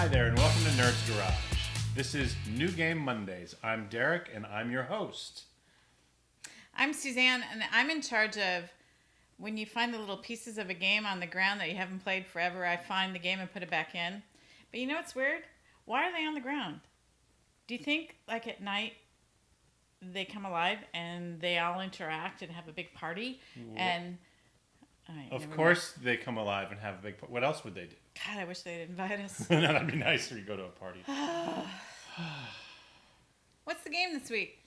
Hi there, and welcome to Nerdz Garage. This is New Game Mondays. I'm Derek, and I'm your host. I'm Suzanne, and I'm in charge of when you find the little pieces of a game on the ground that you haven't played forever, I find the game and put it back in. But you know what's weird? Why are they on the ground? Do you think, like at night, they come alive and they all interact and have a big party? And Of course they come alive and have a big party. What else would they do? God, I wish they'd invite us. That'd be nice if you go to a party. What's the game this week?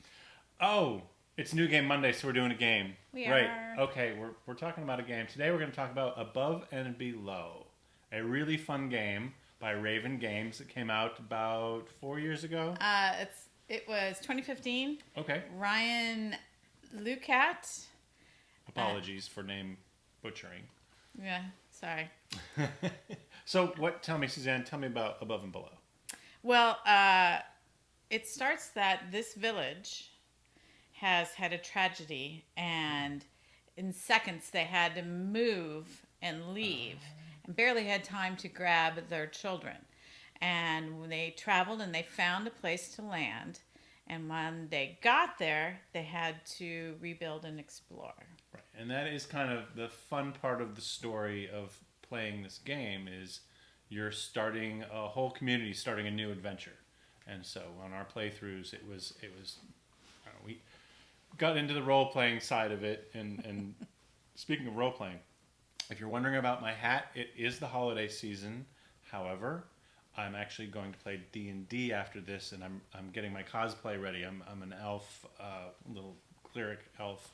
Oh, it's New Game Monday, so we're doing a game. We Right. are. Okay, we're talking about a game. Today we're going to talk about Above and Below. A really fun game by Raven Games that came out about 4 years ago. It was 2015. Okay. Ryan Laukat. Apologies for name butchering. Yeah, sorry. So tell me, Suzanne, tell me about Above and Below. Well, it starts that this village has had a tragedy, and in seconds they had to move and leave, and barely had time to grab their children. And when they traveled and they found a place to land, and when they got there, they had to rebuild and explore. Right. And that is kind of the fun part of the story of playing this game is you're starting a whole community, starting a new adventure. And so on our playthroughs, it was we got into the role-playing side of it. And speaking of role-playing, if you're wondering about my hat, it is the holiday season. However, I'm actually going to play D&D after this, and I'm getting my cosplay ready. I'm an elf, little cleric elf,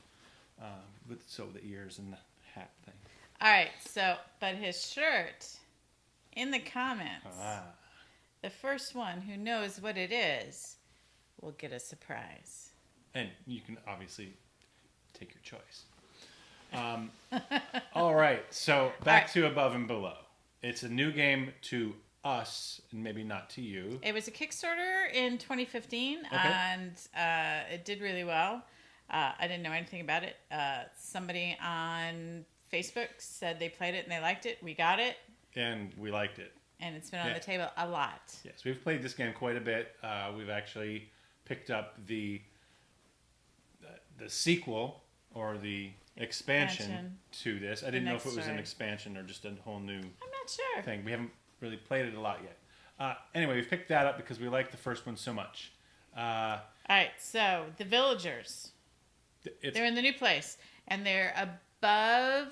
with the ears and the hat thing. All right, but his shirt, in the comments, the first one who knows what it is will get a surprise. And you can obviously take your choice. All right, so back to Above and Below. It's a new game to us, and maybe not to you. It was a Kickstarter in 2015, Okay. and it did really well. I didn't know anything about it. Somebody on Facebook said they played it and they liked it. We got it. And we liked it. And it's been on the table a lot. Yes, we've played this game quite a bit. We've actually picked up the sequel or the expansion to this. I didn't know if it was an expansion or just a whole new I'm not sure. thing. We haven't really played it a lot yet. Anyway, we've picked that up because we liked the first one so much. All right, so the villagers. They're in the new place, and they're above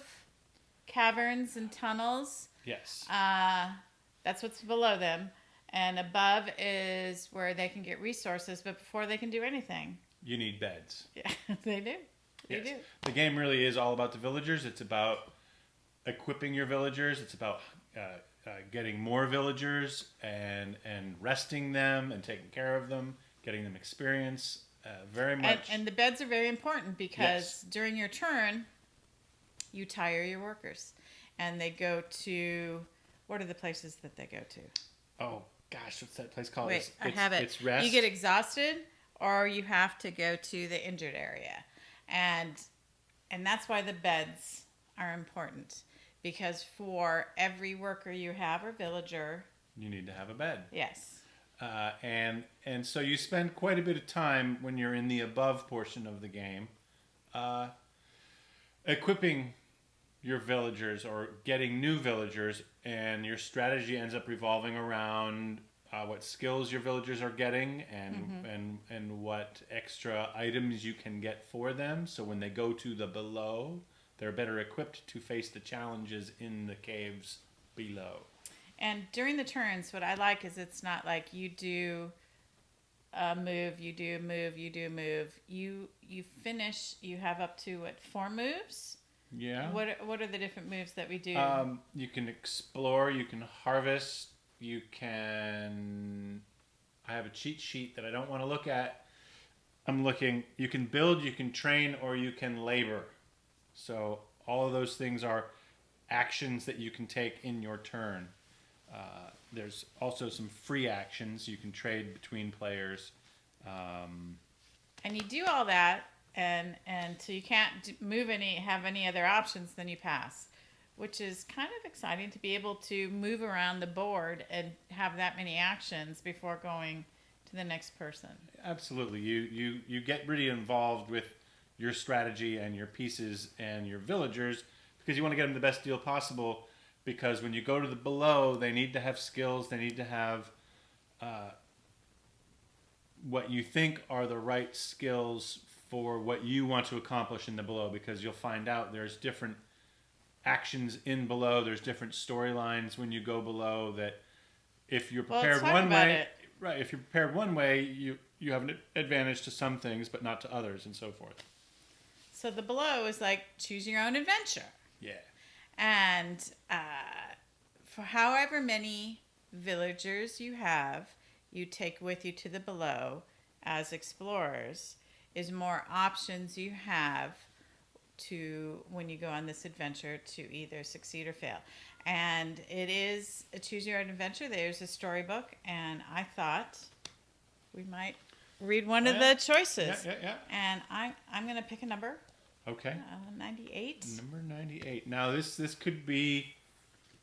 caverns and tunnels. Yes. That's what's below them. And above is where they can get resources, but before they can do anything, you need beds. Yeah, they do. They do. The game really is all about the villagers. It's about equipping your villagers. It's about getting more villagers and resting them and taking care of them, getting them experience. Very much. And the beds are very important because during your turn, you tire your workers. And they go to, what are the places that they go to? Oh, gosh, what's that place called? Wait, I have it. It's rest. You get exhausted or you have to go to the injured area. And that's why the beds are important. Because for every worker you have or villager, you need to have a bed. Yes. And so you spend quite a bit of time when you're in the above portion of the game equipping your villagers or getting new villagers, and your strategy ends up revolving around what skills your villagers are getting and what extra items you can get for them. So when they go to the below, they're better equipped to face the challenges in the caves below. And during the turns, what I like is it's not like you do a move, you do a move, you do a move. You finish, you have up to, 4 moves? Yeah. What are the different moves that we do? You can explore, you can harvest, you can... I have a cheat sheet that I don't want to look at. I'm looking... You can build, you can train, or you can labor. So all of those things are actions that you can take in your turn. There's also some free actions you can trade between players. And you do all that, and so you can't have any other options, then you pass. which is kind of exciting to be able to move around the board and have that many actions before going to the next person. Absolutely. You get really involved with your strategy and your pieces and your villagers because you want to get them the best deal possible, because when you go to the below, they need to have skills, they need to have what you think are the right skills for what you want to accomplish in the below, because you'll find out there's different actions in below, there's different storylines when you go below, that if you're prepared one way, right, if you're prepared one way, you have an advantage to some things but not to others, and so forth. So the below is like choose your own adventure. Yeah. And for however many villagers you have, you take with you to the below as explorers, is more options you have to when you go on this adventure to either succeed or fail. And it is a choose your own adventure. There's a storybook, and I thought we might read one of the choices. Yeah. And I'm going to pick a number. Okay. 98. Number 98. Now this could be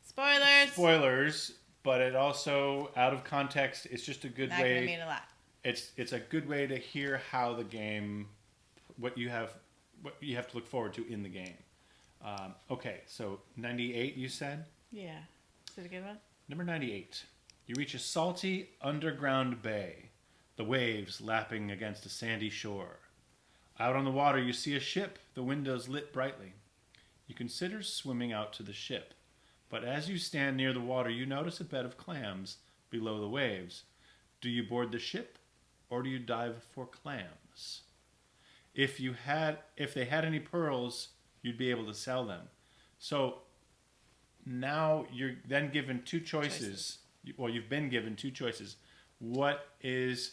Spoilers. But it also, out of context, it's just a good Not way. going to mean a lot. It's a good way to hear how the game, what you have to look forward to in the game. Okay, so 98 you said? Yeah. Is it a good one? Number 98. You reach a salty underground bay, the waves lapping against a sandy shore. Out on the water you see a ship, the windows lit brightly. You consider swimming out to the ship, but as you stand near the water you notice a bed of clams below the waves. Do you board the ship, or do you dive for clams? If they had any pearls, you'd be able to sell them. So now you're then given two choices. Well, you've been given two choices. What is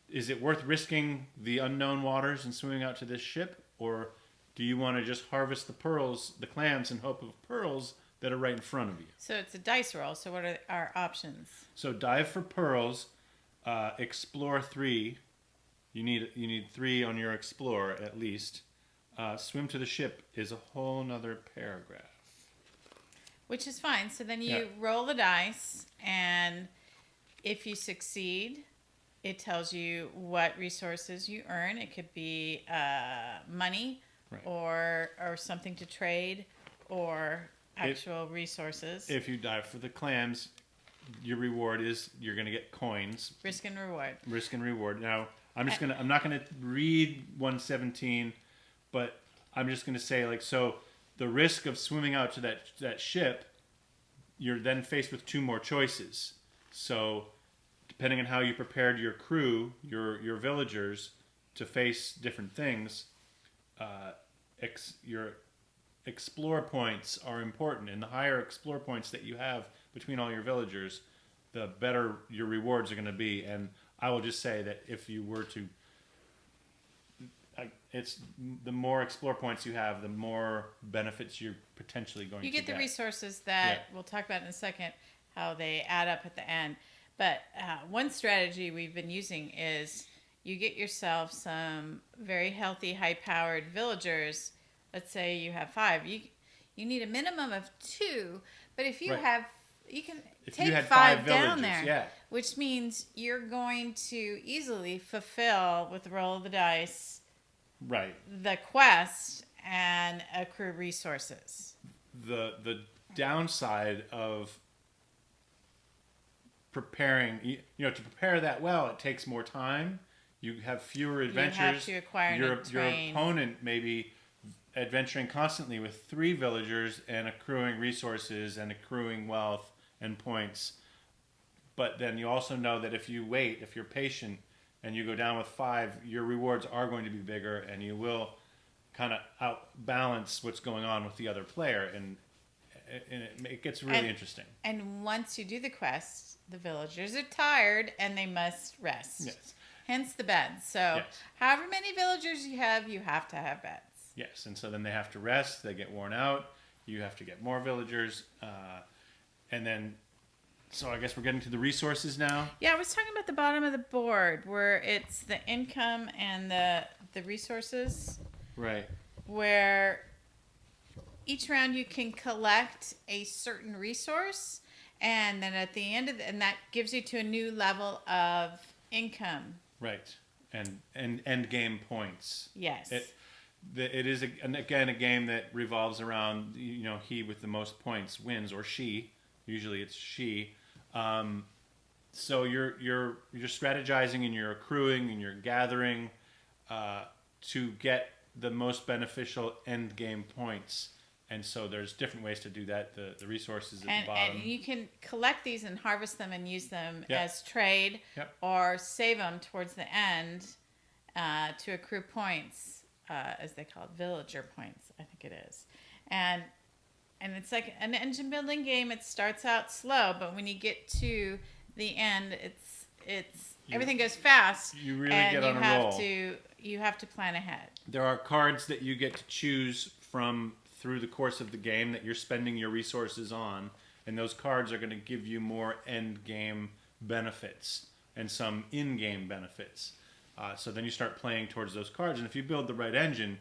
it worth risking the unknown waters and swimming out to this ship, or do you want to just harvest the pearls, the clams, in hope of pearls that are right in front of you? So it's a dice roll. So what are our options? So dive for pearls, explore 3. You need 3 on your explore at least. Swim to the ship is a whole nother paragraph. Which is fine. So then you roll the dice, and if you succeed, it tells you what resources you earn. It could be money, right, or something to trade, or actual resources. If you dive for the clams, your reward is you're going to get coins. Risk and reward. Risk and reward. Now, I'm not going to read 117, but I'm just going to say, so the risk of swimming out to that ship, you're then faced with 2 more choices. So depending on how you prepared your crew, your villagers, to face different things, your explore points are important, and the higher explore points that you have between all your villagers, the better your rewards are going to be. And I will just say that if you were to, it's the more explore points you have, the more benefits you're potentially going to get. You get the resources that we'll talk about in a second, how they add up at the end. But one strategy we've been using is you get yourself some very healthy, high-powered villagers. Let's say you have 5. You need a minimum of 2, but if you have, you can take 5 down there, which means you're going to easily fulfill with the roll of the dice, the quest and accrue resources. The downside of preparing, to prepare that well, it takes more time. You have fewer adventures. You have to acquire your opponent may be adventuring constantly with 3 villagers and accruing resources and accruing wealth and points. But then you also know that if you wait, if you're patient, and you go down with 5, your rewards are going to be bigger, and you will kind of outbalance what's going on with the other player, and it gets really interesting. And once you do the quest, the villagers are tired and they must rest. Yes. Hence the beds. So however many villagers you have to have beds. Yes, and so then they have to rest, they get worn out, you have to get more villagers, and then, so I guess we're getting to the resources now? Yeah, I was talking about the bottom of the board, where it's the income and the resources. Right. Where each round you can collect a certain resource, and then at the end of and that gives you to a new level of income. Right. And end game points. Yes. It is again a game that revolves around, he with the most points wins, or she. Usually it's she. So you're strategizing and you're accruing and you're gathering to get the most beneficial end game points. And so there's different ways to do that. The resources at the bottom. And you can collect these and harvest them and use them Yep. as trade, Yep. or save them towards the end to accrue points, as they call it, villager points, I think it is. And it's like an engine building game. It starts out slow, but when you get to the end, everything goes fast. You really get on a roll. You have to plan ahead. There are cards that you get to choose from through the course of the game that you're spending your resources on, and those cards are going to give you more end game benefits and some in-game benefits. So then you start playing towards those cards, and if you build the right engine,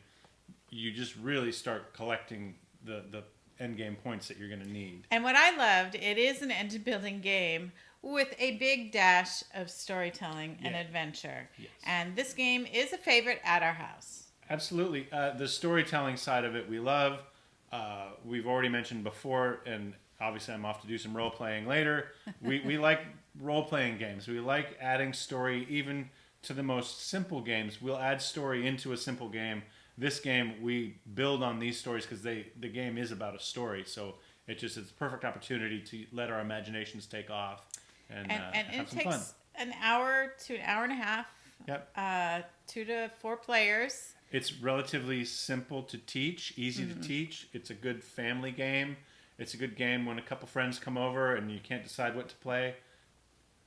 you just really start collecting the end game points that you're going to need. And what I loved, it is an engine building game with a big dash of storytelling and adventure. Yes. And this game is a favorite at our house. Absolutely. The storytelling side of it we love. We've already mentioned before, and obviously I'm off to do some role-playing later. We like role-playing games. We like adding story even to the most simple games. We'll add story into a simple game. This game, we build on these stories because the game is about a story. So it's a perfect opportunity to let our imaginations take off and have it some takes fun. an hour to an hour and a half. Yep. 2 to 4 players. It's relatively simple to teach, easy to teach. It's a good family game. It's a good game when a couple friends come over and you can't decide what to play.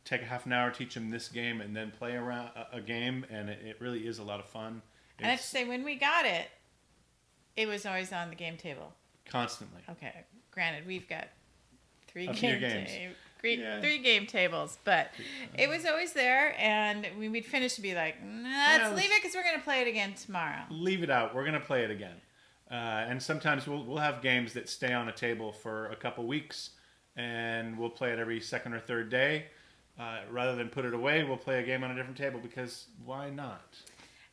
Take a half an hour, teach them this game, and then play around a game, and it really is a lot of fun. And I have to say, when we got it, it was always on the game table. Constantly. Okay, granted, we've got 3 A few games. Three game tables, but it was always there, and when we'd finish, to be like, let's leave it because we're going to play it again tomorrow. Leave it out. We're going to play it again. And sometimes we'll have games that stay on a table for a couple weeks, and we'll play it every second or third day. Rather than put it away, we'll play a game on a different table because why not?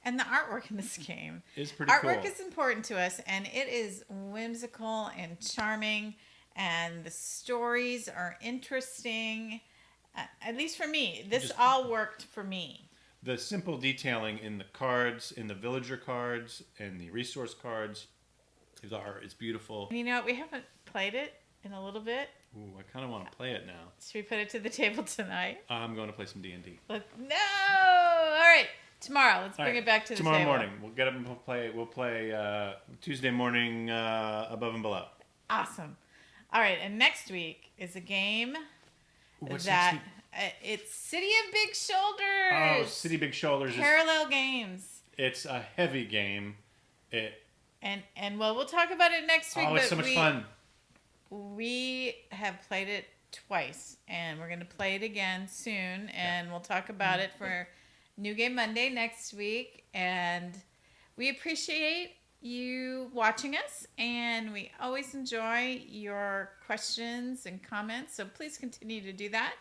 And the artwork in this game is pretty cool. Artwork is important to us, and it is whimsical and charming, and the stories are interesting. At least for me, this all worked for me. The simple detailing in the cards, in the villager cards, and the resource cards is beautiful. And you know what? We haven't played it in a little bit. Ooh, I kind of want to play it now. Should we put it to the table tonight? I'm going to play some D&D. No! All right. Tomorrow. Let's bring it back to the table. Tomorrow morning. We'll get up and we'll play Tuesday morning Above and Below. Awesome. All right. And next week is a game What's that... it's City of Big Shoulders. Oh, City Big Shoulders. Parallel games. It's a heavy game. And well, we'll talk about it next week. Oh, it's so much fun. We have played it twice, and we're going to play it again soon, and we'll talk about it for New Game Monday next week. And we appreciate you watching us, and we always enjoy your questions and comments, so please continue to do that.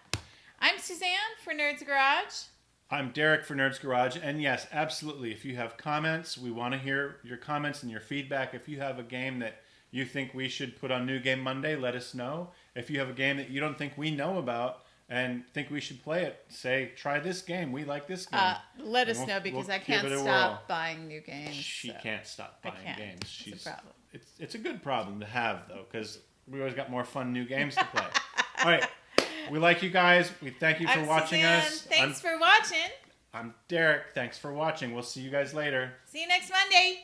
I'm Suzanne for Nerdz Garage. I'm Derek for Nerdz Garage, and yes, absolutely, if you have comments, we want to hear your comments and your feedback. If you have a game that you think we should put on New Game Monday, let us know. If you have a game that you don't think we know about and think we should play it, say, try this game. We like this game. Let us know, because I can't stop buying new games. She can't stop buying games. It's a problem. It's a good problem to have, though, because we always got more fun new games to play. All right. We like you guys. We thank you for watching Suzanne. us. Thanks for watching. I'm Derek. Thanks for watching. We'll see you guys later. See you next Monday.